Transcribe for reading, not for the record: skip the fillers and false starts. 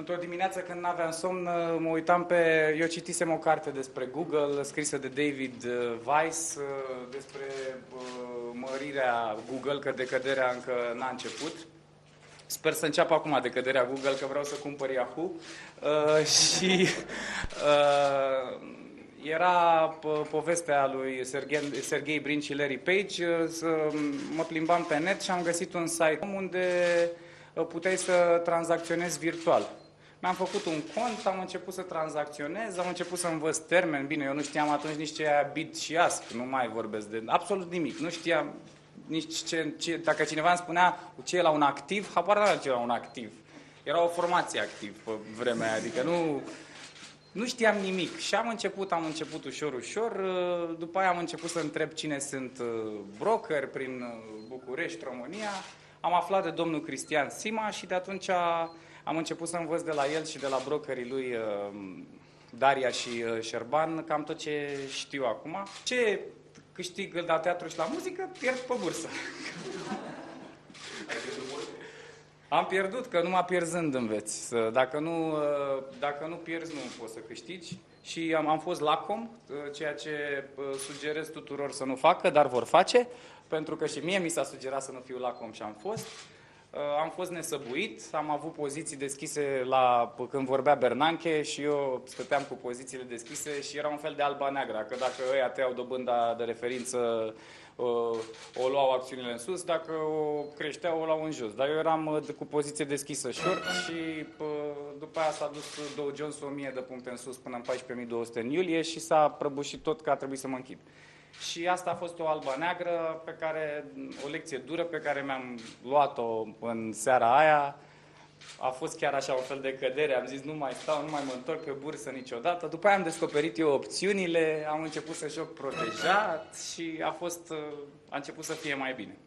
Într-o dimineață când n-aveam somn, mă uitam pe... Eu citisem o carte despre Google, scrisă de David Weiss, despre mărirea Google, că decăderea încă n-a început. Sper să înceapă acum decăderea Google, că vreau să cumpăr Yahoo. Era povestea lui Sergey Brin și Larry Page. Mă plimbam pe net și am găsit un site unde puteai să tranzacționezi virtual. Mi-am făcut un cont, am început să tranzacționez, am început să învăț termeni. Bine, eu nu știam atunci nici ce e bit și ask, nu mai vorbesc de absolut nimic. Nu știam nici dacă cineva îmi spunea ce e la un activ, habar n-aveam ce e la un activ. Era o formație activ pe vremea aia, adică nu știam nimic. Și am început ușor, după aia am început să întreb cine sunt broker prin București, România. Am aflat de domnul Cristian Sima și de atunci am început să învăț de la el și de la brokerii lui Daria și Șerban cam tot ce știu acum. Ce câștig la teatru și la muzică, pierd pe bursă. Am pierdut, că numai pierzând înveți. Dacă nu pierzi, nu poți să câștigi. Și am fost lacom, ceea ce sugerez tuturor să nu facă, dar vor face, pentru că și mie mi s-a sugerat să nu fiu lacom și am fost. Am fost nesăbuit, am avut poziții deschise când vorbea Bernanke și eu stăteam cu pozițiile deschise și era un fel de alba-neagra, că dacă ăia tăiau dobânda de referință, o luau acțiunile în sus, dacă o creșteau, o luau în jos. Dar eu eram cu poziție deschisă short și după aia s-a dus Dow Jones 1000 de puncte în sus până în 14.200 în iulie și s-a prăbușit tot că a trebuit să mă închid. Și asta a fost o alba-neagră, o lecție dură pe care mi-am luat-o în seara aia. A fost chiar așa un fel de cădere, am zis nu mai stau, nu mai mă întorc pe bursă niciodată. După aia am descoperit eu opțiunile, am început să joc protejat și a început să fie mai bine.